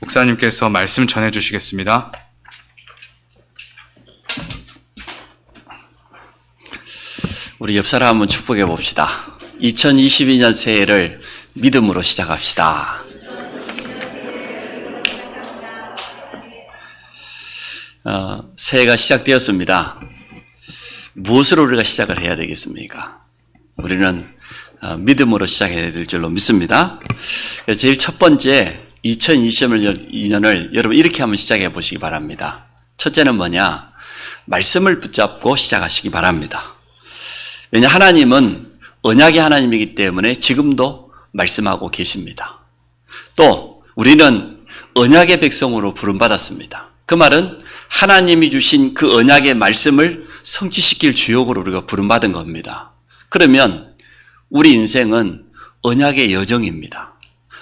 목사님께서 말씀 전해 주시겠습니다. 우리 옆 사람 한번 축복해 봅시다. 2022년 새해를 믿음으로 시작합시다. 새해가 시작되었습니다. 무엇으로 우리가 시작을 해야 되겠습니까? 우리는 믿음으로 시작해야 될 줄로 믿습니다. 제일 첫 번째 2022년을 여러분 이렇게 한번 시작해 보시기 바랍니다. 첫째는 뭐냐? 말씀을 붙잡고 시작하시기 바랍니다. 왜냐, 하나님은 언약의 하나님이기 때문에 지금도 말씀하고 계십니다. 또 우리는 언약의 백성으로 부름받았습니다. 그 말은 하나님이 주신 그 언약의 말씀을 성취시킬 주역으로 우리가 부름받은 겁니다. 그러면 우리 인생은 언약의 여정입니다.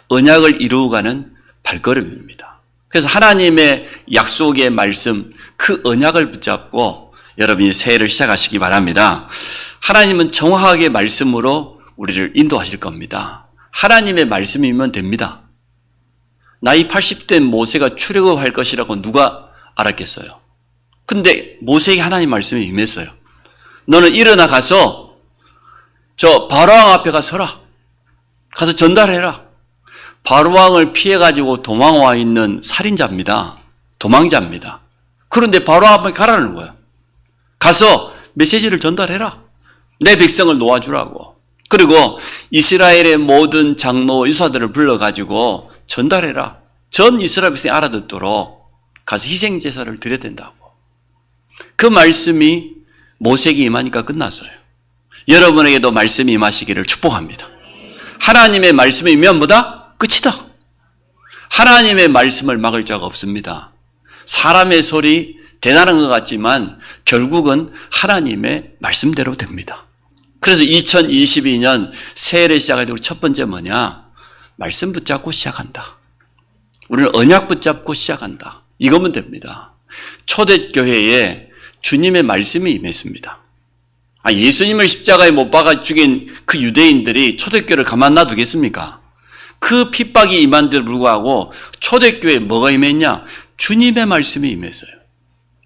언약을 이루어가는 발걸음입니다. 그래서 하나님의 약속의 말씀, 그 언약을 붙잡고 여러분이 새해를 시작하시기 바랍니다. 하나님은 정확하게 말씀으로 우리를 인도하실 겁니다. 하나님의 말씀이면 됩니다. 나이 80된 모세가 출애굽할 것이라고 누가 알았겠어요? 근데 모세에게 하나님 말씀이 임했어요. 너는 일어나 가서 저 바로왕 앞에 가서라. 가서 전달해라. 바로왕을 피해가지고 도망와 있는 살인자입니다. 도망자입니다. 그런데 바로왕 앞에 가라는 거야. 가서 메시지를 전달해라. 내 백성을 놓아주라고. 그리고 이스라엘의 모든 장로 유사들을 불러가지고 전달해라. 전 이스라엘 백성이 알아듣도록 가서 희생제사를 드려야 된다고. 그 말씀이 모세에게 임하니까 끝났어요. 여러분에게도 말씀이 임하시기를 축복합니다. 하나님의 말씀이 임하면 뭐다? 끝이다. 하나님의 말씀을 막을 자가 없습니다. 사람의 소리 대단한 것 같지만 결국은 하나님의 말씀대로 됩니다. 그래서 2022년 새해를 시작할 때 우리 첫 번째 뭐냐? 말씀 붙잡고 시작한다. 우리는 언약 붙잡고 시작한다. 이거면 됩니다. 초대교회에 주님의 말씀이 임했습니다. 예수님을 십자가에 못 박아 죽인 그 유대인들이 초대교회를 가만 놔두겠습니까? 그 핍박이 임한데도 불구하고 초대교회에 뭐가 임했냐? 주님의 말씀이 임했어요.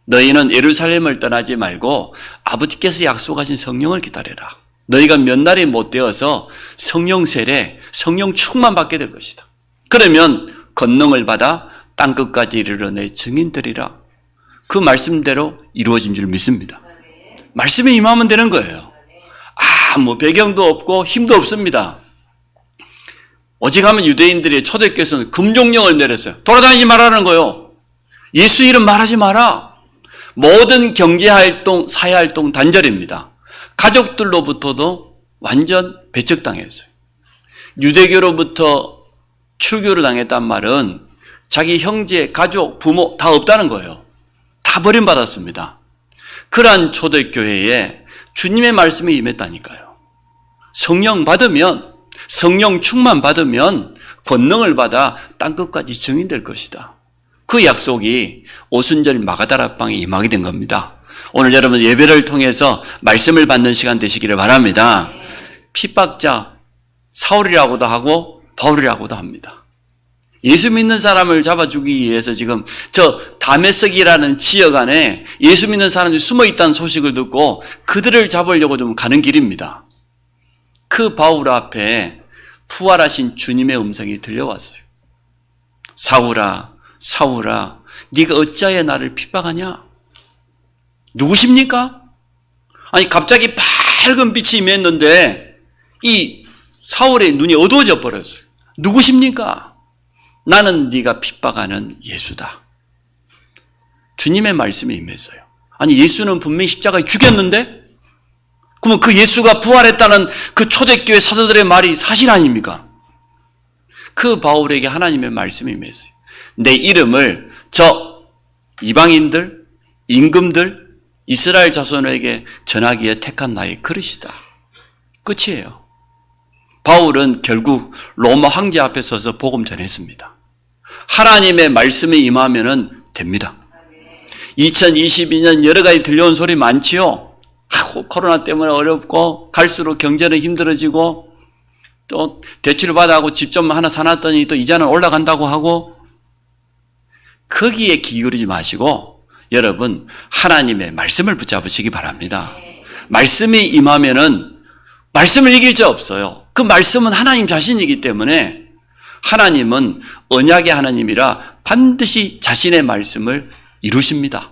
너희는 예루살렘을 떠나지 말고 아버지께서 약속하신 성령을 기다려라. 너희가 몇 날이 못 되어서 성령 세례, 성령 충만 받게 될 것이다. 그러면 권능을 받아 땅끝까지 이르러 내 증인들이라. 그 말씀대로 이루어진 줄 믿습니다. 말씀이 임하면 되는 거예요. 배경도 없고 힘도 없습니다. 오직 하면 유대인들이 초대교회에서는 금종령을 내렸어요. 돌아다니지 말라는 거예요. 예수 이름 말하지 마라. 모든 경제활동, 사회활동 단절입니다. 가족들로부터도 완전 배척당했어요. 유대교로부터 출교를 당했단 말은 자기 형제, 가족, 부모 다 없다는 거예요. 다 버림받았습니다. 그러한 초대교회에 주님의 말씀이 임했다니까요. 성령 받으면, 성령 충만 받으면 권능을 받아 땅끝까지 증인될 것이다. 그 약속이 오순절 마가다라방에 임하게 된 겁니다. 오늘 여러분 예배를 통해서 말씀을 받는 시간 되시기를 바랍니다. 핍박자 사울이라고도 하고 바울이라고도 합니다. 예수 믿는 사람을 잡아주기 위해서 지금 저 다메섹이라는 지역 안에 예수 믿는 사람들이 숨어 있다는 소식을 듣고 그들을 잡으려고 좀 가는 길입니다. 그 바울 앞에 부활하신 주님의 음성이 들려왔어요. 사울아, 사울아, 네가 어찌하여 나를 핍박하냐? 누구십니까? 갑자기 밝은 빛이 임했는데 이 사울의 눈이 어두워져 버렸어요. 누구십니까? 나는 네가 핍박하는 예수다. 주님의 말씀이 임했어요. 예수는 분명히 십자가에 죽였는데? 그러면 그 예수가 부활했다는 그 초대교회 사도들의 말이 사실 아닙니까? 그 바울에게 하나님의 말씀이 임했어요. 내 이름을 저 이방인들, 임금들, 이스라엘 자손에게 전하기에 택한 나의 그릇이다. 끝이에요. 바울은 결국 로마 황제 앞에 서서 복음 전했습니다. 하나님의 말씀이 임하면 됩니다. 2022년 여러 가지 들려온 소리 많지요. 코로나 때문에 어렵고 갈수록 경제는 힘들어지고 또 대출 받아고 집 좀 하나 사놨더니 또 이자는 올라간다고 하고 거기에 기울이지 마시고 여러분 하나님의 말씀을 붙잡으시기 바랍니다. 말씀이 임하면은 말씀을 이길 자 없어요. 그 말씀은 하나님 자신이기 때문에 하나님은 언약의 하나님이라 반드시 자신의 말씀을 이루십니다.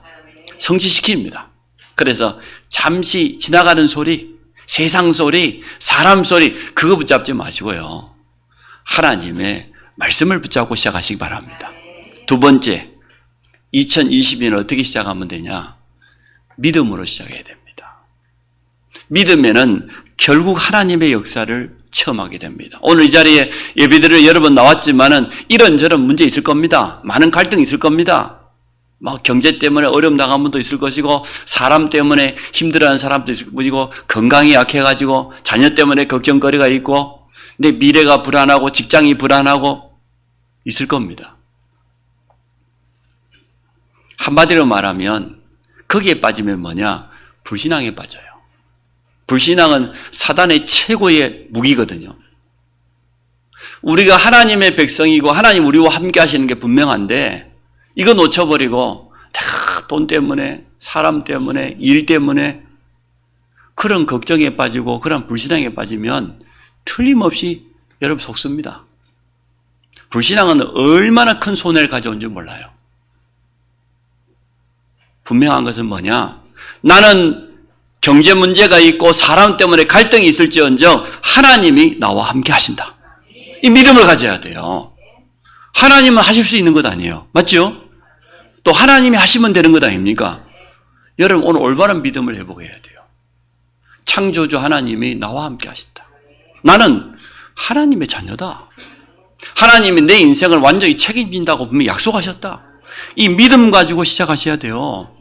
성취시킵니다. 그래서 잠시 지나가는 소리, 세상 소리, 사람 소리 그거 붙잡지 마시고요. 하나님의 말씀을 붙잡고 시작하시기 바랍니다. 두 번째, 2020년을 어떻게 시작하면 되냐? 믿음으로 시작해야 됩니다. 믿으면은 결국 하나님의 역사를 체험하게 됩니다. 오늘 이 자리에 예배드려 여러 번 나왔지만은 이런저런 문제 있을 겁니다. 많은 갈등이 있을 겁니다. 막 경제 때문에 어려움 당한 분도 있을 것이고 사람 때문에 힘들어하는 사람도 있을 것이고 건강이 약해가지고 자녀 때문에 걱정거리가 있고 내 미래가 불안하고 직장이 불안하고 있을 겁니다. 한마디로 말하면 거기에 빠지면 뭐냐? 불신앙에 빠져요. 불신앙은 사단의 최고의 무기거든요. 우리가 하나님의 백성이고 하나님 우리와 함께 하시는 게 분명한데 이거 놓쳐버리고 다 돈 때문에 사람 때문에 일 때문에 그런 걱정에 빠지고 그런 불신앙에 빠지면 틀림없이 여러분 속습니다. 불신앙은 얼마나 큰 손해를 가져온 줄 몰라요. 분명한 것은 뭐냐? 나는 경제 문제가 있고 사람 때문에 갈등이 있을지언정 하나님이 나와 함께 하신다. 이 믿음을 가져야 돼요. 하나님은 하실 수 있는 것 아니에요. 맞죠? 또 하나님이 하시면 되는 것 아닙니까? 여러분 오늘 올바른 믿음을 회복해야 돼요. 창조주 하나님이 나와 함께 하신다. 나는 하나님의 자녀다. 하나님이 내 인생을 완전히 책임진다고 분명히 약속하셨다. 이 믿음 가지고 시작하셔야 돼요.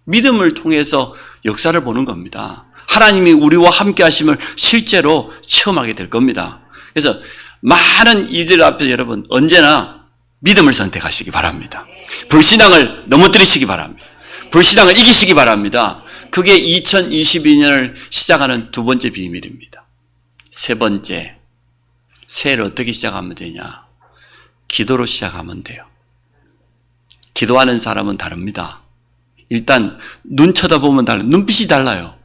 믿음을 통해서 역사를 보는 겁니다. 하나님이 우리와 함께 하심을 실제로 체험하게 될 겁니다. 그래서 많은 일들 앞에서 여러분 언제나 믿음을 선택하시기 바랍니다. 불신앙을 넘어뜨리시기 바랍니다. 불신앙을 이기시기 바랍니다. 그게 2022년을 시작하는 두 번째 비밀입니다. 세 번째, 새해를 어떻게 시작하면 되냐? 기도로 시작하면 돼요. 기도하는 사람은 다릅니다. 일단 눈 쳐다보면 달라요. 눈빛이 달라요.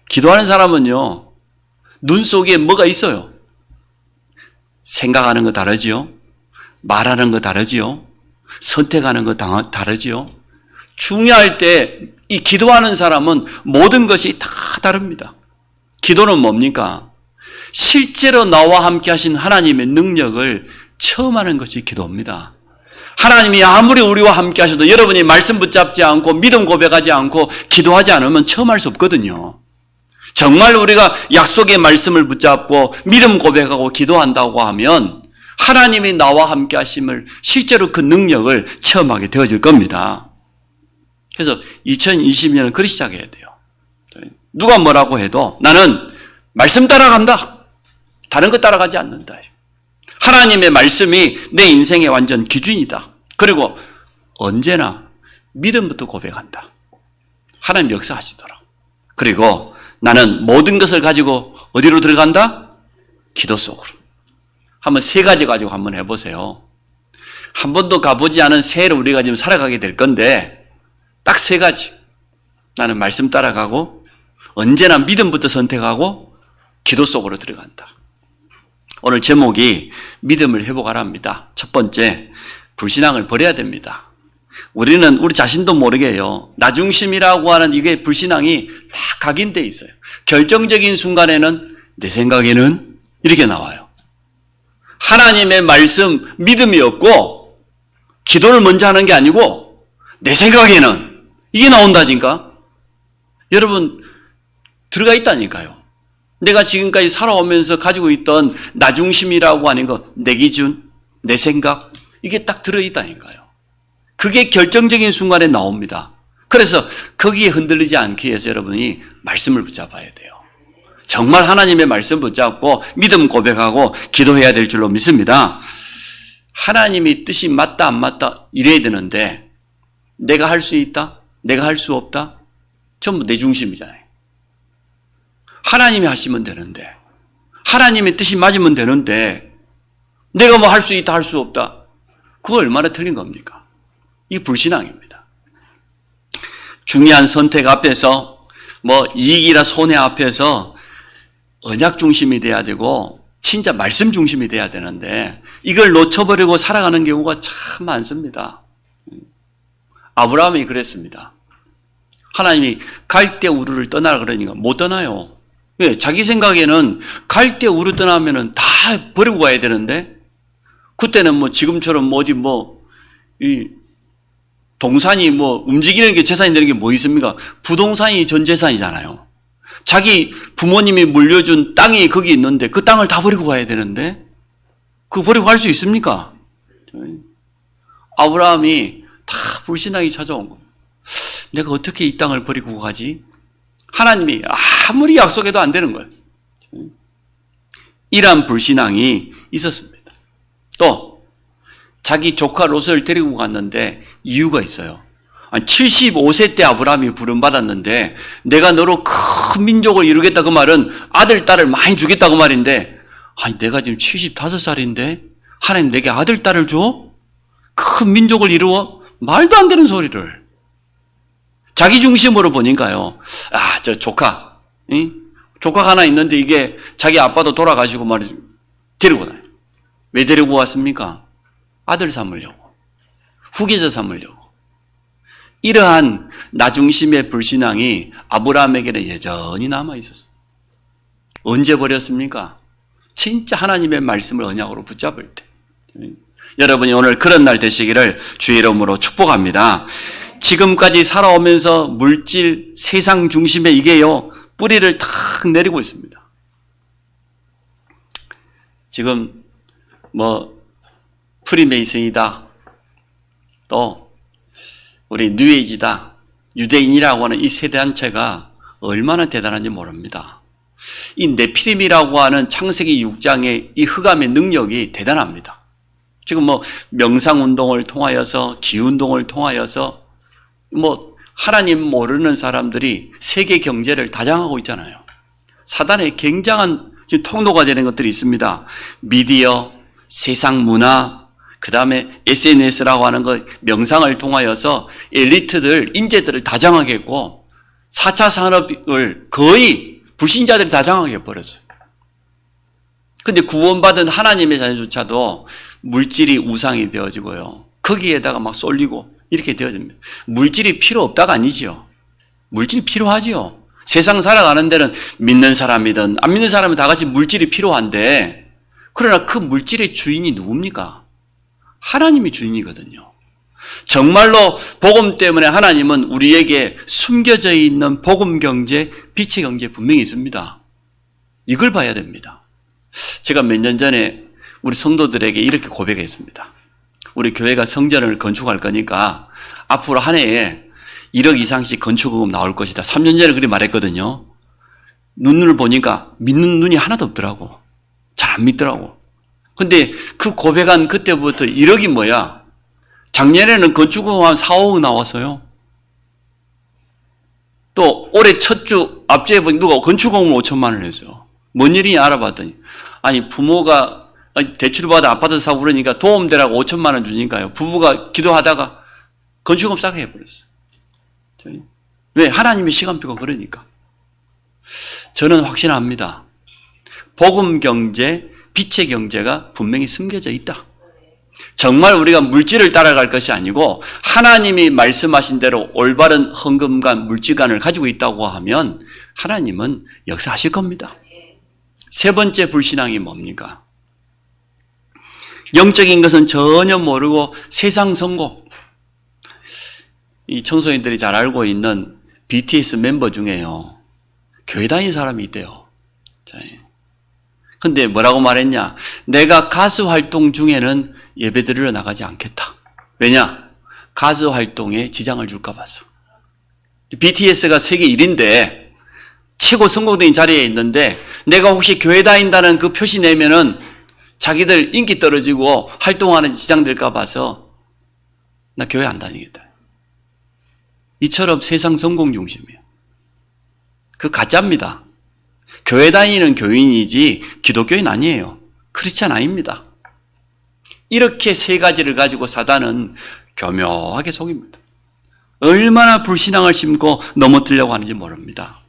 기도하는 사람은요. 눈 속에 뭐가 있어요. 생각하는 거 다르지요. 말하는 거 다르지요. 선택하는 거 다르지요. 중요할 때 이 기도하는 사람은 모든 것이 다 다릅니다. 기도는 뭡니까? 실제로 나와 함께 하신 하나님의 능력을 체험하는 것이 기도입니다. 하나님이 아무리 우리와 함께 하셔도 여러분이 말씀 붙잡지 않고 믿음 고백하지 않고 기도하지 않으면 체험할 수 없거든요. 정말 우리가 약속의 말씀을 붙잡고 믿음 고백하고 기도한다고 하면 하나님이 나와 함께 하심을 실제로 그 능력을 체험하게 되어질 겁니다. 그래서 2020년은 그렇게 시작해야 돼요. 누가 뭐라고 해도 나는 말씀 따라간다. 다른 거 따라가지 않는다. 하나님의 말씀이 내 인생의 완전 기준이다. 그리고 언제나 믿음부터 고백한다. 하나님 역사하시더라고. 그리고 나는 모든 것을 가지고 어디로 들어간다? 기도 속으로. 한번 세 가지 가지고 한번 해보세요. 한 번도 가보지 않은 새해를 우리가 지금 살아가게 될 건데 딱 세 가지. 나는 말씀 따라가고 언제나 믿음부터 선택하고 기도 속으로 들어간다. 오늘 제목이 믿음을 회복하랍니다. 첫 번째, 불신앙을 버려야 됩니다. 우리는 우리 자신도 모르게요. 나중심이라고 하는 이게 불신앙이 다 각인되어 있어요. 결정적인 순간에는 내 생각에는 이렇게 나와요. 하나님의 말씀, 믿음이 없고 기도를 먼저 하는 게 아니고 내 생각에는 이게 나온다니까. 여러분 들어가 있다니까요. 내가 지금까지 살아오면서 가지고 있던 나중심이라고 하는 거, 내 기준, 내 생각, 이게 딱 들어있다니까요. 그게 결정적인 순간에 나옵니다. 그래서 거기에 흔들리지 않기 위해서 여러분이 말씀을 붙잡아야 돼요. 정말 하나님의 말씀 붙잡고 믿음 고백하고 기도해야 될 줄로 믿습니다. 하나님이 뜻이 맞다 안 맞다 이래야 되는데 내가 할 수 있다? 내가 할 수 없다? 전부 내 중심이잖아요. 하나님이 하시면 되는데 하나님의 뜻이 맞으면 되는데 내가 뭐 할 수 있다 할 수 없다 그거 얼마나 틀린 겁니까? 이 불신앙입니다. 중요한 선택 앞에서 이익이나 손해 앞에서 언약 중심이 돼야 되고 진짜 말씀 중심이 돼야 되는데 이걸 놓쳐버리고 살아가는 경우가 참 많습니다. 아브라함이 그랬습니다. 하나님이 갈대 우르를 떠나라 그러니까 못 떠나요. 왜? 자기 생각에는 갈대 우르 떠나면은 다 버리고 가야 되는데 그때는 지금처럼 이 동산이 움직이는 게 재산이 되는 게 뭐 있습니까? 부동산이 전 재산이잖아요. 자기 부모님이 물려준 땅이 거기 있는데 그 땅을 다 버리고 가야 되는데 그거 버리고 갈 수 있습니까? 아브라함이 다 불신앙이 찾아온 거예요. 내가 어떻게 이 땅을 버리고 가지? 하나님이 아무리 약속해도 안 되는 거예요. 이러한 불신앙이 있었습니다. 또 자기 조카 롯을 데리고 갔는데 이유가 있어요. 75세 때 아브라함이 부름받았는데 내가 너로 큰 민족을 이루겠다 그 말은 아들, 딸을 많이 주겠다고 말인데 내가 지금 75살인데 하나님 내게 아들, 딸을 줘? 큰 민족을 이루어? 말도 안 되는 소리를. 자기 중심으로 보니까요. 저 조카. 조카가 하나 있는데 이게 자기 아빠도 돌아가시고 말이죠. 데리고 나요. 왜 데리고 왔습니까? 아들 삼으려고. 후계자 삼으려고. 이러한 나 중심의 불신앙이 아브라함에게는 여전히 남아 있었어요. 언제 버렸습니까? 진짜 하나님의 말씀을 언약으로 붙잡을 때. 여러분이 오늘 그런 날 되시기를 주의 이름으로 축복합니다. 지금까지 살아오면서 물질, 세상 중심에 이게요, 뿌리를 탁 내리고 있습니다. 지금 프리메이슨이다. 또 우리 뉴에이지다. 유대인이라고 하는 이 세대단체가 얼마나 대단한지 모릅니다. 이 네피림이라고 하는 창세기 6장의 이 흑암의 능력이 대단합니다. 지금 명상운동을 통하여서 기운동을 통하여서 하나님 모르는 사람들이 세계 경제를 다장하고 있잖아요. 사단의 굉장한 통로가 되는 것들이 있습니다. 미디어, 세상 문화, 그 다음에 SNS라고 하는 것, 명상을 통하여서 엘리트들, 인재들을 다장하게 했고 4차 산업을 거의 불신자들이 다장하게 해버렸어요. 근데 구원받은 하나님의 자녀조차도 물질이 우상이 되어지고요. 거기에다가 막 쏠리고 이렇게 되어집니다. 물질이 필요 없다가 아니지요. 물질이 필요하지요. 세상 살아가는 데는 믿는 사람이든 안 믿는 사람은 다 같이 물질이 필요한데 그러나 그 물질의 주인이 누굽니까? 하나님이 주인이거든요. 정말로 복음 때문에 하나님은 우리에게 숨겨져 있는 복음 경제, 빛의 경제 분명히 있습니다. 이걸 봐야 됩니다. 제가 몇 년 전에 우리 성도들에게 이렇게 고백했습니다. 우리 교회가 성전을 건축할 거니까 앞으로 한 해에 1억 이상씩 건축금 나올 것이다. 3년 전에 그렇게 말했거든요. 눈을 보니까 믿는 눈이 하나도 없더라고. 잘 안 믿더라고. 근데 그 고백한 그때부터 1억이 뭐야? 작년에는 건축금 한 4, 5억 나왔어요. 또 올해 첫 주 앞주에 보니 누가 건축금을 5천만 원 했어요. 뭔 일이냐 알아봤더니 부모가 대출 받아 아파트 사고 그러니까 도움되라고 5천만 원 주니까요. 부부가 기도하다가 건축금 싸게 해버렸어요. 왜? 하나님의 시간표가 그러니까. 저는 확신합니다. 복음 경제, 빛의 경제가 분명히 숨겨져 있다. 정말 우리가 물질을 따라갈 것이 아니고 하나님이 말씀하신 대로 올바른 헌금관, 물질관을 가지고 있다고 하면 하나님은 역사하실 겁니다. 세 번째 불신앙이 뭡니까? 영적인 것은 전혀 모르고 세상 성공. 이 청소년들이 잘 알고 있는 BTS 멤버 중에요. 교회 다니는 사람이 있대요. 근데 뭐라고 말했냐? 내가 가수 활동 중에는 예배 드리러 나가지 않겠다. 왜냐? 가수 활동에 지장을 줄까 봐서. BTS가 세계 1위인데 최고 성공적인 자리에 있는데 내가 혹시 교회 다닌다는 그 표시 내면은 자기들 인기 떨어지고 활동하는 데 지장될까 봐서 나 교회 안 다니겠다. 이처럼 세상 성공 중심이에요. 그 가짜입니다. 교회 다니는 교인이지 기독교인 아니에요. 크리스찬 아닙니다. 이렇게 세 가지를 가지고 사단은 교묘하게 속입니다. 얼마나 불신앙을 심고 넘어뜨려고 하는지 모릅니다.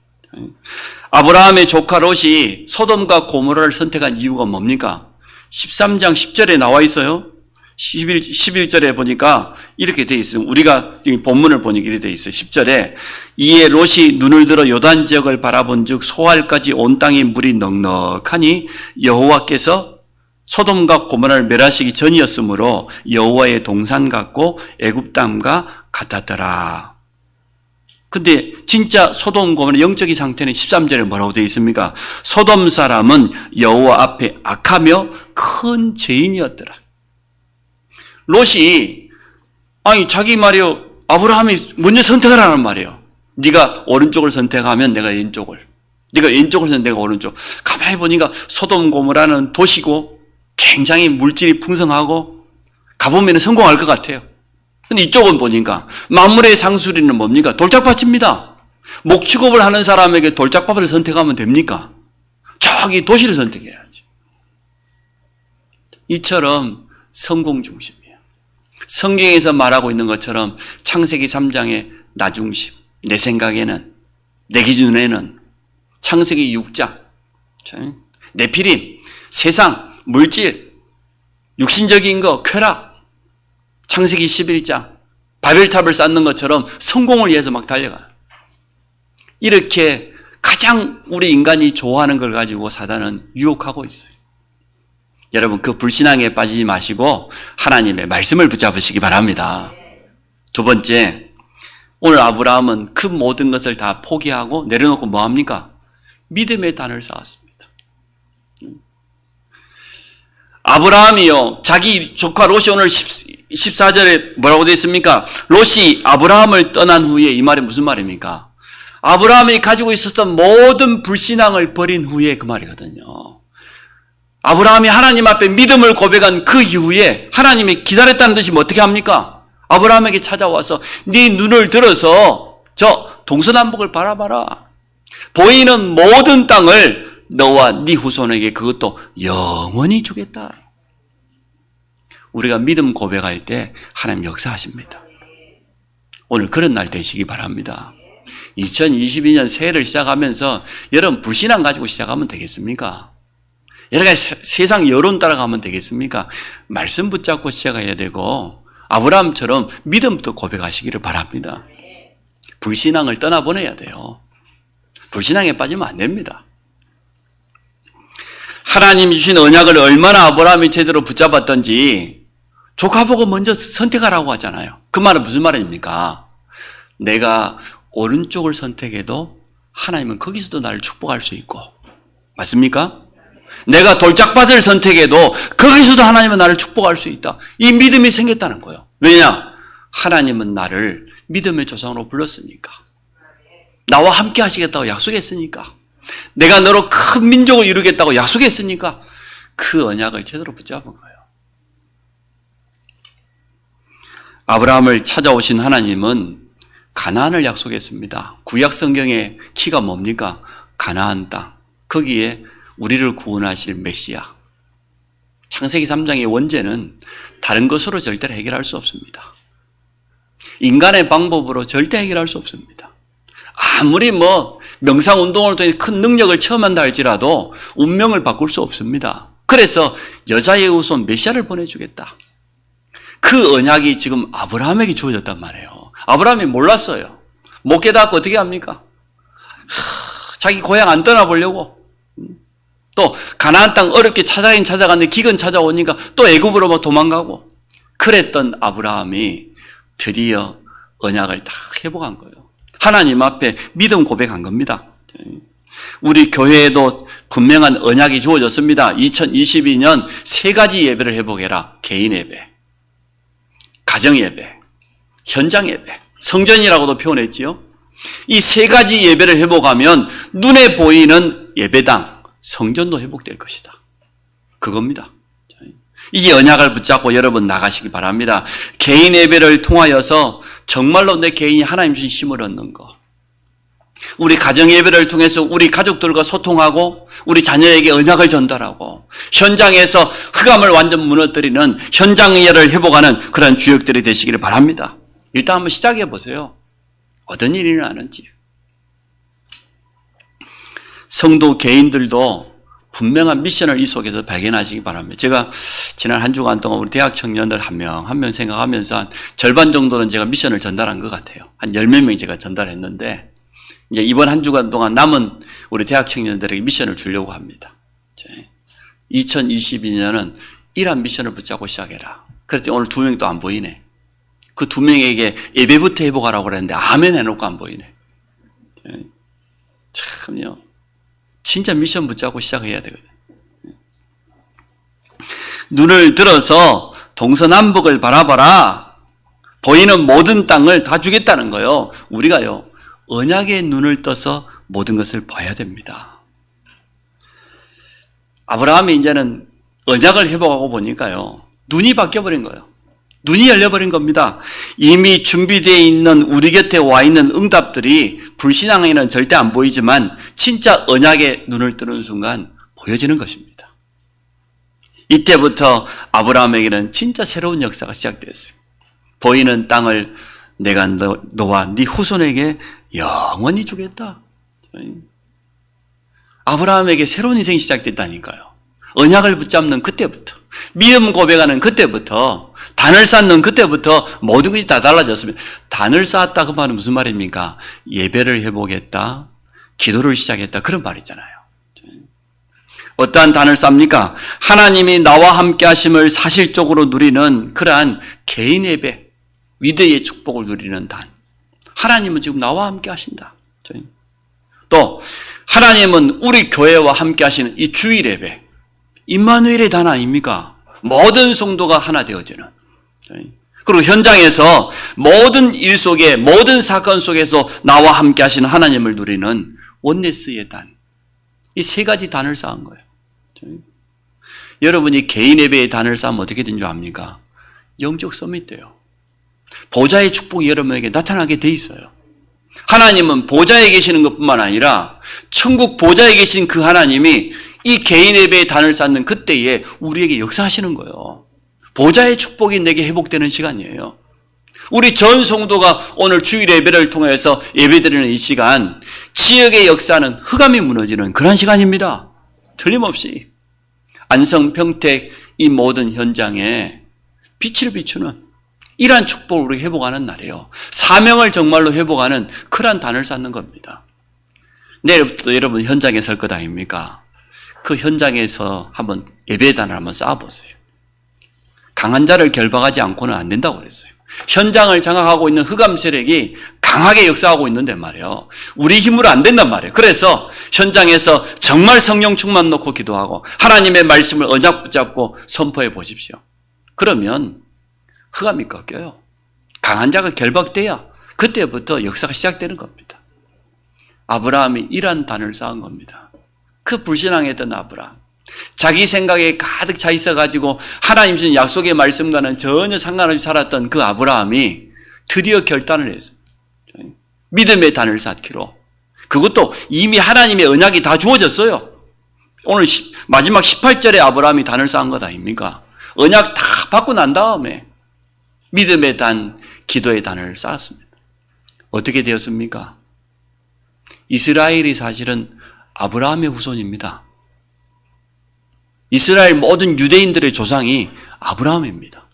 아브라함의 조카 롯이 소돔과 고모라를 선택한 이유가 뭡니까? 13장 10절에 나와 있어요. 11절에 보니까 이렇게 돼 있어요. 우리가 본문을 보니까 이렇게 돼 있어요. 10절에 이에 롯이 눈을 들어 요단 지역을 바라본 즉 소알까지 온 땅에 물이 넉넉하니 여호와께서 소돔과 고모라를 멸하시기 전이었으므로 여호와의 동산 같고 애굽 땅과 같았더라. 근데 진짜 소돔 고모라 영적인 상태는 13절에 뭐라고 되어 있습니까? 소돔 사람은 여호와 앞에 악하며 큰 죄인이었더라. 롯이 자기 말이요, 아브라함이 먼저 선택을 하는 말이에요. 네가 오른쪽을 선택하면 내가 왼쪽을, 네가 왼쪽을 선택하면 내가 오른쪽. 가만히 보니까 소돔 고모라는 도시고 굉장히 물질이 풍성하고 가보면 성공할 것 같아요. 근데 이쪽은 보니까 만물의 상수리는 뭡니까? 돌짝밭입니다. 목축업을 하는 사람에게 돌짝밭을 선택하면 됩니까? 저기 도시를 선택해야지. 이처럼 성공 중심이에요. 성경에서 말하고 있는 것처럼 창세기 3장의 나 중심, 내 생각에는, 내 기준에는 창세기 6장, 네피림, 세상, 물질, 육신적인 거, 쾌락, 창세기 11장, 바벨탑을 쌓는 것처럼 성공을 위해서 막 달려가요. 이렇게 가장 우리 인간이 좋아하는 걸 가지고 사단은 유혹하고 있어요. 여러분, 그 불신앙에 빠지지 마시고 하나님의 말씀을 붙잡으시기 바랍니다. 두 번째, 오늘 아브라함은 그 모든 것을 다 포기하고 내려놓고 뭐 합니까? 믿음의 단을 쌓았습니다. 아브라함이요, 자기 조카 롯이 오늘 14절에 뭐라고 되어 있습니까? 롯이 아브라함을 떠난 후에, 이 말이 무슨 말입니까? 아브라함이 가지고 있었던 모든 불신앙을 버린 후에 그 말이거든요. 아브라함이 하나님 앞에 믿음을 고백한 그 이후에 하나님이 기다렸다는 뜻이 어떻게 합니까? 아브라함에게 찾아와서 네 눈을 들어서 저 동서남북을 바라봐라. 보이는 모든 땅을 너와 네 후손에게 그것도 영원히 주겠다. 우리가 믿음 고백할 때 하나님 역사하십니다. 오늘 그런 날 되시기 바랍니다. 2022년 새해를 시작하면서 여러분 불신앙 가지고 시작하면 되겠습니까? 여러 가지 세상 여론 따라가면 되겠습니까? 말씀 붙잡고 시작해야 되고 아브라함처럼 믿음부터 고백하시기를 바랍니다. 불신앙을 떠나보내야 돼요. 불신앙에 빠지면 안 됩니다. 하나님이 주신 언약을 얼마나 아브라함이 제대로 붙잡았던지 조카 보고 먼저 선택하라고 하잖아요. 그 말은 무슨 말입니까? 내가 오른쪽을 선택해도 하나님은 거기서도 나를 축복할 수 있고, 맞습니까? 내가 돌짝밭을 선택해도 거기서도 하나님은 나를 축복할 수 있다. 이 믿음이 생겼다는 거예요. 왜냐? 하나님은 나를 믿음의 조상으로 불렀으니까. 나와 함께 하시겠다고 약속했으니까. 내가 너로 큰 민족을 이루겠다고 약속했으니까 그 언약을 제대로 붙잡은 거예요. 아브라함을 찾아오신 하나님은 가나안을 약속했습니다. 구약 성경의 키가 뭡니까? 가나안 땅. 거기에 우리를 구원하실 메시아. 창세기 3장의 원죄는 다른 것으로 절대로 해결할 수 없습니다. 인간의 방법으로 절대 해결할 수 없습니다. 아무리 명상운동을 통해 큰 능력을 체험한다 할지라도 운명을 바꿀 수 없습니다. 그래서 여자의 후손 메시아를 보내주겠다. 그 언약이 지금 아브라함에게 주어졌단 말이에요. 아브라함이 몰랐어요. 못 깨닫고 어떻게 합니까? 자기 고향 안 떠나보려고. 또 가나안 땅 어렵게 찾아가긴 찾아갔는데 기근 찾아오니까 또 애굽으로 도망가고. 그랬던 아브라함이 드디어 언약을 다 회복한 거예요. 하나님 앞에 믿음 고백한 겁니다. 우리 교회에도 분명한 언약이 주어졌습니다. 2022년 세 가지 예배를 회복해라. 개인 예배, 가정 예배, 현장 예배, 성전이라고도 표현했지요. 이 세 가지 예배를 회복하면 눈에 보이는 예배당, 성전도 회복될 것이다. 그겁니다. 이 언약을 붙잡고 여러분 나가시기 바랍니다. 개인 예배를 통하여서 정말로 내 개인이 하나님 주신 힘을 얻는 거. 우리 가정 예배를 통해서 우리 가족들과 소통하고 우리 자녀에게 언약을 전달하고 현장에서 흑암을 완전 무너뜨리는 현장 예를 회복하는 그런 주역들이 되시기를 바랍니다. 일단 한번 시작해 보세요. 어떤 일이 일어나는지. 성도 개인들도 분명한 미션을 이 속에서 발견하시기 바랍니다. 제가 지난 한 주간 동안 우리 대학 청년들 한 명 한 명 생각하면서 한 절반 정도는 제가 미션을 전달한 것 같아요. 한 10몇 명 제가 전달했는데 이제 이번 한 주간 동안 남은 우리 대학 청년들에게 미션을 주려고 합니다. 2022년은 이러한 미션을 붙잡고 시작해라. 그랬더니 오늘 2명도 안 보이네. 그 2명에게 예배부터 회복하라고 그랬는데 아멘 해놓고 안 보이네. 참요. 진짜 미션 붙잡고 시작해야 되거든요. 눈을 들어서 동서남북을 바라봐라. 보이는 모든 땅을 다 주겠다는 거요. 우리가요. 언약의 눈을 떠서 모든 것을 봐야 됩니다. 아브라함이 이제는 언약을 회복하고 보니까요. 눈이 바뀌어버린 거예요. 눈이 열려버린 겁니다. 이미 준비되어 있는 우리 곁에 와 있는 응답들이 불신앙에는 절대 안 보이지만 진짜 언약의 눈을 뜨는 순간 보여지는 것입니다. 이때부터 아브라함에게는 진짜 새로운 역사가 시작됐어요. 보이는 땅을 내가 너와 네 후손에게 영원히 주겠다. 아브라함에게 새로운 인생이 시작됐다니까요. 언약을 붙잡는 그때부터, 믿음 고백하는 그때부터, 단을 쌓는 그때부터 모든 것이 다 달라졌습니다. 단을 쌓았다 그 말은 무슨 말입니까? 예배를 회복했다, 기도를 시작했다 그런 말이잖아요. 어떠한 단을 쌓습니까? 하나님이 나와 함께 하심을 사실적으로 누리는 그러한 개인 예배, 위대의 축복을 누리는 단. 하나님은 지금 나와 함께 하신다. 또 하나님은 우리 교회와 함께 하시는 이 주일 예배, 임마누엘의 단 아닙니까? 모든 성도가 하나 되어지는. 그리고 현장에서 모든 일 속에, 모든 사건 속에서 나와 함께 하시는 하나님을 누리는 원네스의 단. 이 세 가지 단을 쌓은 거예요. 여러분이 개인 예배의 단을 쌓으면 어떻게 된 줄 압니까? 영적 서밋 돼요. 보좌의 축복이 여러분에게 나타나게 돼 있어요. 하나님은 보좌에 계시는 것뿐만 아니라 천국 보좌에 계신 그 하나님이 이 개인 예배의 단을 쌓는 그때에 우리에게 역사하시는 거예요. 보좌의 축복이 내게 회복되는 시간이에요. 우리 전 성도가 오늘 주일 예배를 통해서 예배드리는 이 시간, 지역의 역사는 흑암이 무너지는 그런 시간입니다. 틀림없이 안성, 평택 이 모든 현장에 빛을 비추는 이러한 축복을 우리 회복하는 날이에요. 사명을 정말로 회복하는 그러한 단을 쌓는 겁니다. 내일부터 여러분 현장에 설 것 아닙니까? 그 현장에서 한번 예배의 단을 한번 쌓아보세요. 강한 자를 결박하지 않고는 안 된다고 그랬어요. 현장을 장악하고 있는 흑암 세력이 강하게 역사하고 있는데 말이에요. 우리 힘으로 안 된단 말이에요. 그래서 현장에서 정말 성령 충만 놓고 기도하고 하나님의 말씀을 언약 붙잡고 선포해 보십시오. 그러면 흑암이 꺾여요. 강한 자가 결박돼야 그때부터 역사가 시작되는 겁니다. 아브라함이 이러한 단을 쌓은 겁니다. 그 불신앙했던 아브라함. 자기 생각에 가득 차 있어가지고 하나님 주신 약속의 말씀과는 전혀 상관없이 살았던 그 아브라함이 드디어 결단을 했습니다. 믿음의 단을 쌓기로. 그것도 이미 하나님의 언약이 다 주어졌어요. 오늘 마지막 18절에 아브라함이 단을 쌓은 것 아닙니까? 언약 다 받고 난 다음에 믿음의 단, 기도의 단을 쌓았습니다. 어떻게 되었습니까? 이스라엘이 사실은 아브라함의 후손입니다. 이스라엘 모든 유대인들의 조상이 아브라함입니다.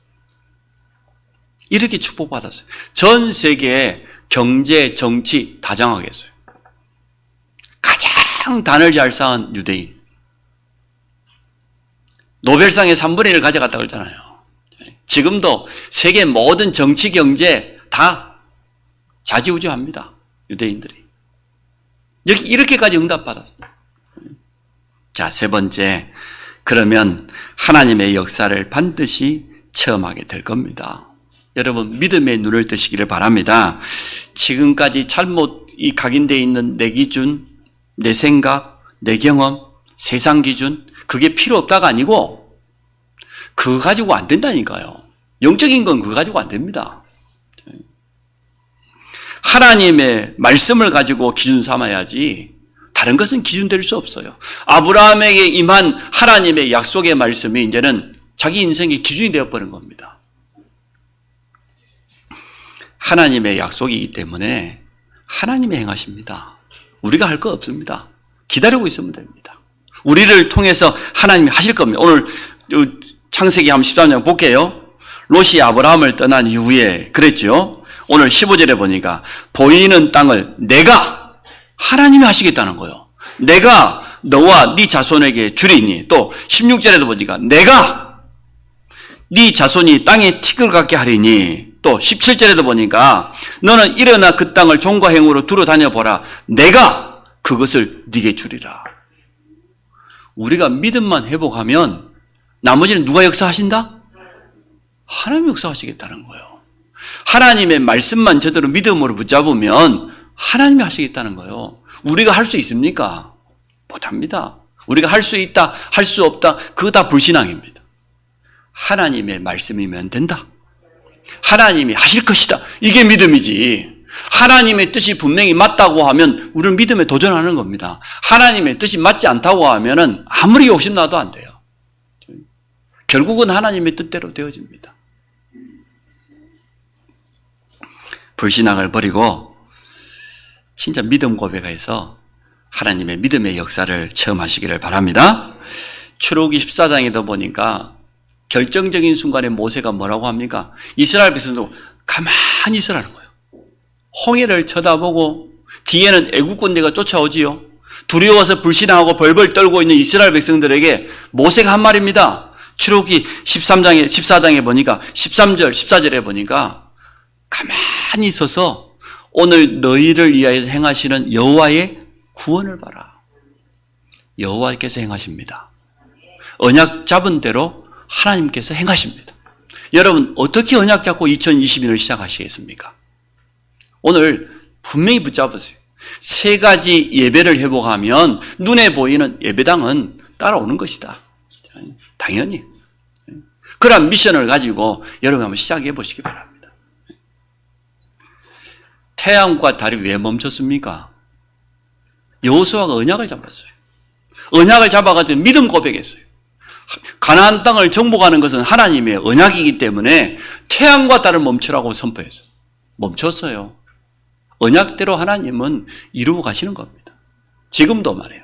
이렇게 축복받았어요. 전 세계의 경제, 정치 다 장악했어요. 가장 단을 잘 쌓은 유대인. 노벨상의 3분의 1을 가져갔다고 그랬잖아요. 지금도 세계 모든 정치, 경제 다 좌지우지합니다. 유대인들이. 이렇게까지 응답받았어요. 자, 세 번째. 그러면 하나님의 역사를 반드시 체험하게 될 겁니다. 여러분 믿음의 눈을 뜨시기를 바랍니다. 지금까지 잘못 각인되어 있는 내 기준, 내 생각, 내 경험, 세상 기준 그게 필요 없다가 아니고 그거 가지고 안 된다니까요. 영적인 건 그거 가지고 안 됩니다. 하나님의 말씀을 가지고 기준 삼아야지 다른 것은 기준 될 수 없어요. 아브라함에게 임한 하나님의 약속의 말씀이 이제는 자기 인생의 기준이 되어버린 겁니다. 하나님의 약속이기 때문에 하나님의 행하십니다. 우리가 할 거 없습니다. 기다리고 있으면 됩니다. 우리를 통해서 하나님이 하실 겁니다. 오늘 창세기 13장 볼게요. 롯이 아브라함을 떠난 이후에 그랬죠. 오늘 15절에 보니까 보이는 땅을 내가 하나님이 하시겠다는 거예요. 내가 너와 네 자손에게 주리니, 또 16절에도 보니까 내가 네 자손이 땅에 티끌 같게 하리니, 또 17절에도 보니까 너는 일어나 그 땅을 종과 행으로 두루 다녀보라. 내가 그것을 네게 주리라. 우리가 믿음만 회복하면 나머지는 누가 역사하신다? 하나님이 역사하시겠다는 거예요. 하나님의 말씀만 제대로 믿음으로 붙잡으면 하나님이 하시겠다는 거예요. 우리가 할 수 있습니까? 못합니다. 우리가 할 수 있다, 할 수 없다, 그거 다 불신앙입니다. 하나님의 말씀이면 된다. 하나님이 하실 것이다. 이게 믿음이지. 하나님의 뜻이 분명히 맞다고 하면 우리는 믿음에 도전하는 겁니다. 하나님의 뜻이 맞지 않다고 하면은 아무리 욕심나도 안 돼요. 결국은 하나님의 뜻대로 되어집니다. 불신앙을 버리고 진짜 믿음 고백해서 하나님의 믿음의 역사를 체험하시기를 바랍니다. 출애굽기 14장에도 보니까 결정적인 순간에 모세가 뭐라고 합니까? 이스라엘 백성도 가만히 있으라는 거예요. 홍해를 쳐다보고 뒤에는 애국 군대가 쫓아오지요. 두려워서 불신앙하고 벌벌 떨고 있는 이스라엘 백성들에게 모세가 한 말입니다. 출애굽기 14장에 보니까 13절, 14절에 보니까 가만히 있어서 오늘 너희를 위하여서 행하시는 여호와의 구원을 봐라. 여호와께서 행하십니다. 언약 잡은 대로 하나님께서 행하십니다. 여러분 어떻게 언약 잡고 2022년을 시작하시겠습니까? 오늘 분명히 붙잡으세요. 세 가지 예배를 회복하면 눈에 보이는 예배당은 따라오는 것이다. 당연히. 그런 미션을 가지고 여러분 한번 시작해 보시기 바랍니다. 태양과 달이 왜 멈췄습니까? 여호수아가 언약을 잡았어요. 언약을 잡아가지고 믿음 고백했어요. 가나안 땅을 정복하는 것은 하나님의 언약이기 때문에 태양과 달을 멈추라고 선포했어요. 멈췄어요. 언약대로 하나님은 이루어 가시는 겁니다. 지금도 말이에요.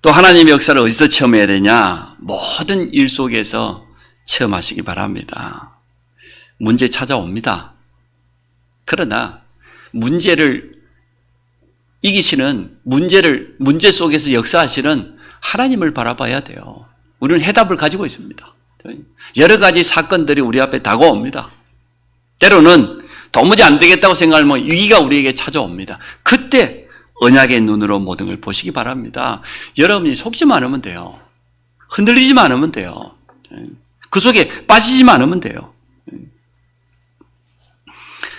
또 하나님의 역사를 어디서 체험해야 되냐? 모든 일 속에서 체험하시기 바랍니다. 문제 찾아옵니다. 그러나 문제를 이기시는 문제 속에서 역사하시는 하나님을 바라봐야 돼요. 우리는 해답을 가지고 있습니다. 여러 가지 사건들이 우리 앞에 다가옵니다. 때로는 도무지 안 되겠다고 생각하면 위기가 우리에게 찾아옵니다. 그때 언약의 눈으로 모든 걸 보시기 바랍니다. 여러분이 속지만 않으면 돼요. 흔들리지만 않으면 돼요. 그 속에 빠지지만 않으면 돼요.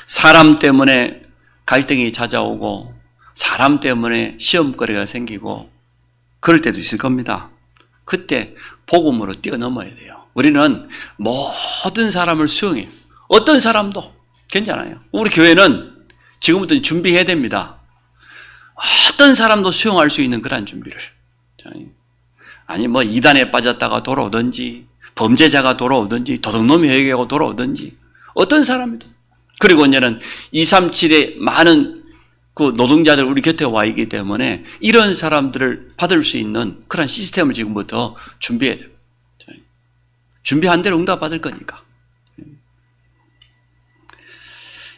사람 때문에 갈등이 찾아오고 사람 때문에 시험거리가 생기고 그럴 때도 있을 겁니다. 그때 복음으로 뛰어넘어야 돼요. 우리는 모든 사람을 수용해요. 어떤 사람도 괜찮아요. 우리 교회는 지금부터 준비해야 됩니다. 어떤 사람도 수용할 수 있는 그런 준비를. 아니 뭐 이단에 빠졌다가 돌아오든지 범죄자가 돌아오든지 도둑놈이 회개하고 돌아오든지 어떤 사람이든. 그리고 이제는 237의 많은 그 노동자들 우리 곁에 와 있기 때문에 이런 사람들을 받을 수 있는 그런 시스템을 지금부터 준비해야 돼요. 준비한 대로 응답 받을 거니까.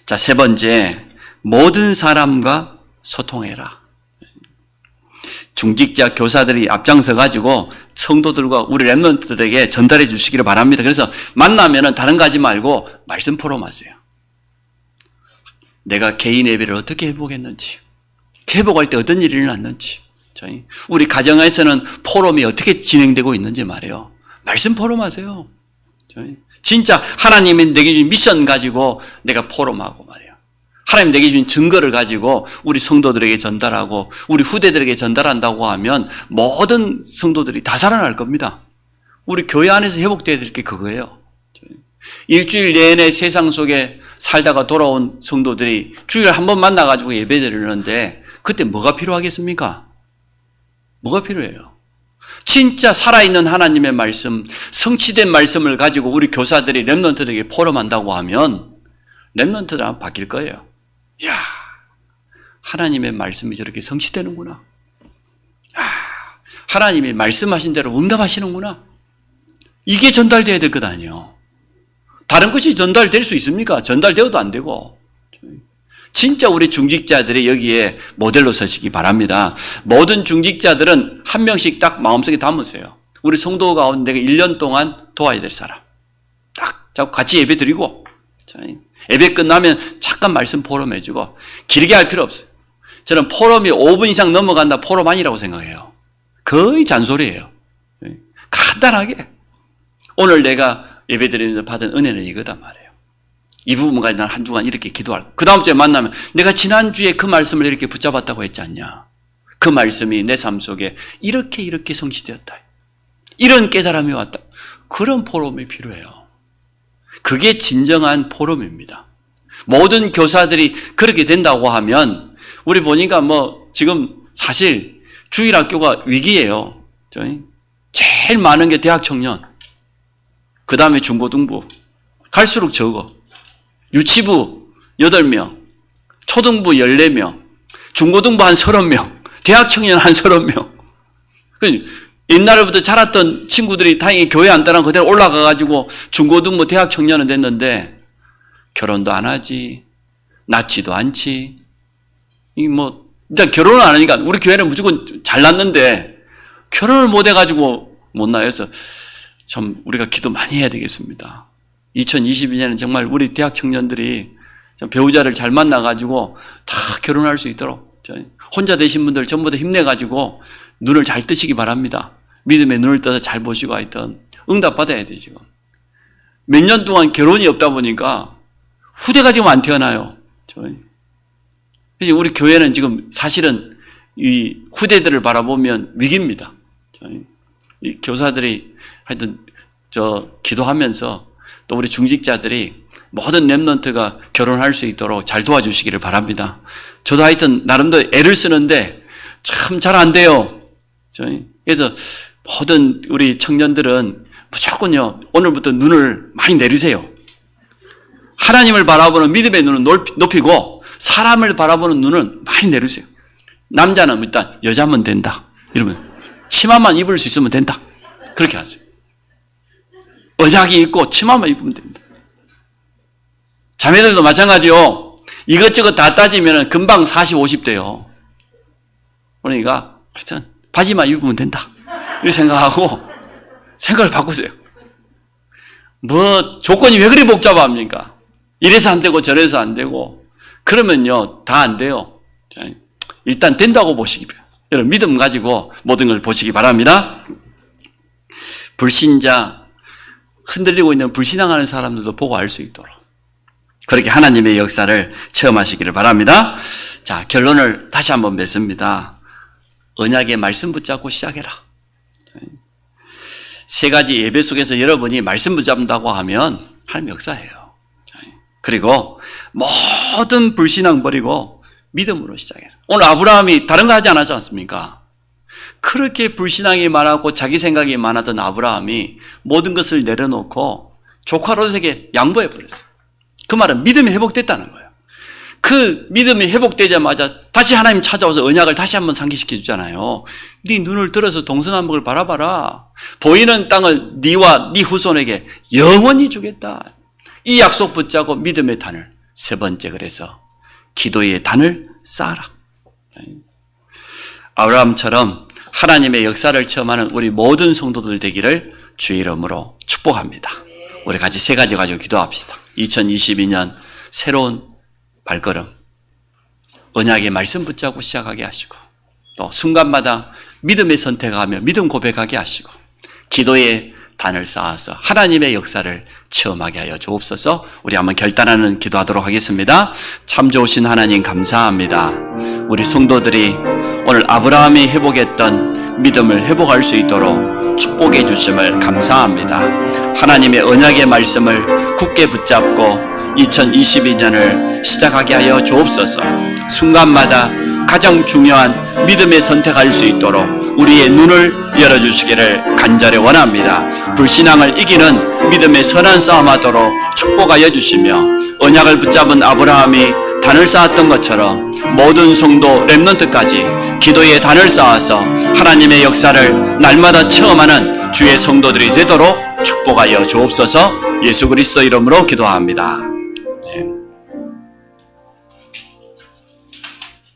자, 세 번째, 모든 사람과 소통해라. 중직자 교사들이 앞장서 가지고 성도들과 우리 랩런트들에게 전달해 주시기를 바랍니다. 그래서 만나면은 다른 거 하지 말고 말씀 포럼하세요. 내가 개인 예배를 어떻게 회복했는지, 회복할 때 어떤 일이 일어났는지, 우리 가정에서는 포럼이 어떻게 진행되고 있는지 말이에요. 말씀 포럼하세요. 진짜 하나님이 내게 주신 미션 가지고 내가 포럼하고 말이에요. 하나님 내게 주신 증거를 가지고 우리 성도들에게 전달하고 우리 후대들에게 전달한다고 하면 모든 성도들이 다 살아날 겁니다. 우리 교회 안에서 회복되어야 될 게 그거예요. 일주일 내내 세상 속에 살다가 돌아온 성도들이 주일에 한 번 만나가지고 예배 드리는데 그때 뭐가 필요하겠습니까? 뭐가 필요해요? 진짜 살아있는 하나님의 말씀, 성취된 말씀을 가지고 우리 교사들이 렘넌트들에게 포럼한다고 하면 렘넌트들은 바뀔 거예요. 이야, 하나님의 말씀이 저렇게 성취되는구나. 하나님이 말씀하신 대로 응답하시는구나. 이게 전달돼야 될 것 아니에요. 다른 것이 전달될 수 있습니까? 전달되어도 안 되고. 진짜 우리 중직자들이 여기에 모델로 서시기 바랍니다. 모든 중직자들은 한 명씩 딱 마음속에 담으세요. 우리 성도 가운데 내가 1년 동안 도와야 될 사람. 딱 자꾸 같이 예배 드리고, 예배 끝나면 잠깐 말씀 포럼해주고, 길게 할 필요 없어요. 저는 포럼이 5분 이상 넘어간다 포럼 아니라고 생각해요. 거의 잔소리예요. 간단하게. 오늘 내가 예배 드리는데 받은 은혜는 이거단 말이에요. 이 부분까지 난 한 주간 이렇게 기도하고, 그 다음 주에 만나면 내가 지난주에 그 말씀을 이렇게 붙잡았다고 했지 않냐. 그 말씀이 내 삶 속에 이렇게 성취되었다. 이런 깨달음이 왔다. 그런 포럼이 필요해요. 그게 진정한 포럼입니다. 모든 교사들이 그렇게 된다고 하면, 우리 보니까 지금 사실 주일학교가 위기예요. 제일 많은 게 대학 청년. 그 다음에 중고등부. 갈수록 적어. 유치부 8명, 초등부 14명, 중고등부 한 30명, 대학 청년 한 30명. 옛날부터 자랐던 친구들이 다행히 교회 안 따라 그대로 올라가가지고 중고등부 대학 청년은 됐는데 결혼도 안 하지, 낳지도 않지. 일단 결혼을 안 하니까 우리 교회는 무조건 잘났는데 결혼을 못 해가지고 못 나요. 그래서 참 우리가 기도 많이 해야 되겠습니다. 2022년은 정말 우리 대학 청년들이 배우자를 잘 만나가지고 다 결혼할 수 있도록 혼자 되신 분들 전부 다 힘내가지고 눈을 잘 뜨시기 바랍니다. 믿음의 눈을 떠서 잘 보시고 하여튼 응답 받아야 돼. 지금 몇 년 동안 결혼이 없다 보니까 후대가 지금 안 태어나요. 그래서 우리 교회는 지금 사실은 이 후대들을 바라보면 위기입니다. 이 교사들이 하여튼 기도하면서 또 우리 중직자들이 모든 렘넌트가 결혼할 수 있도록 잘 도와주시기를 바랍니다. 저도 하여튼 나름대로 애를 쓰는데 참 잘 안 돼요. 그래서 모든 우리 청년들은 무조건요, 오늘부터 눈을 많이 내리세요. 하나님을 바라보는 믿음의 눈은 높이고 사람을 바라보는 눈은 많이 내리세요. 남자는 일단 여자면 된다. 이러면 치마만 입을 수 있으면 된다. 그렇게 하세요. 의작이 있고 치마만 입으면 됩니다. 자매들도 마찬가지요. 이것저것 다 따지면 금방 40, 50대요. 그러니까 하여튼 바지만 입으면 된다. 이렇게 생각하고 생각을 바꾸세요. 조건이 왜 그리 복잡합니까? 이래서 안 되고 저래서 안 되고 그러면요 다 안 돼요. 일단 된다고 보시기 바랍니다. 여러분 믿음 가지고 모든 걸 보시기 바랍니다. 불신자, 흔들리고 있는 불신앙하는 사람들도 보고 알 수 있도록 그렇게 하나님의 역사를 체험하시기를 바랍니다. 자, 결론을 다시 한번 맺습니다. 언약의 말씀 붙잡고 시작해라. 세 가지 예배 속에서 여러분이 말씀 붙잡는다고 하면 하나님 역사예요. 그리고 모든 불신앙 버리고 믿음으로 시작해라. 오늘 아브라함이 다른 거 하지 않았지 않습니까? 그렇게 불신앙이 많았고 자기 생각이 많았던 아브라함이 모든 것을 내려놓고 조카 롯에게 양보해 버렸어요. 그 말은 믿음이 회복됐다는 거예요. 그 믿음이 회복되자마자 다시 하나님 찾아와서 언약을 다시 한번 상기시켜 주잖아요. 네 눈을 들어서 동서남북을 바라봐라. 보이는 땅을 네와 네 후손에게 영원히 주겠다. 이 약속 붙잡고 믿음의 단을 세 번째 그래서 기도의 단을 쌓아라. 아브라함처럼 하나님의 역사를 체험하는 우리 모든 성도들 되기를 주의 이름으로 축복합니다. 우리 같이 세 가지 가지고 기도합시다. 2022년 새로운 발걸음, 언약의 말씀 붙잡고 시작하게 하시고 또 순간마다 믿음의 선택하며 믿음 고백하게 하시고 기도의 단을 쌓아서 하나님의 역사를 체험하게 하여 주옵소서. 우리 한번 결단하는 기도하도록 하겠습니다. 참 좋으신 하나님 감사합니다. 우리 성도들이 오늘 아브라함이 회복했던 믿음을 회복할 수 있도록 축복해 주심을 감사합니다. 하나님의 언약의 말씀을 굳게 붙잡고 2022년을 시작하게 하여 주옵소서. 순간마다 가장 중요한 믿음의 선택할 수 있도록 우리의 눈을 열어주시기를 간절히 원합니다. 불신앙을 이기는 믿음의 선한 싸움하도록 축복하여 주시며, 언약을 붙잡은 아브라함이 단을 쌓았던 것처럼 모든 성도 렘넌트까지 기도의 단을 쌓아서 하나님의 역사를 날마다 체험하는 주의 성도들이 되도록 축복하여 주옵소서. 예수 그리스도 이름으로 기도합니다.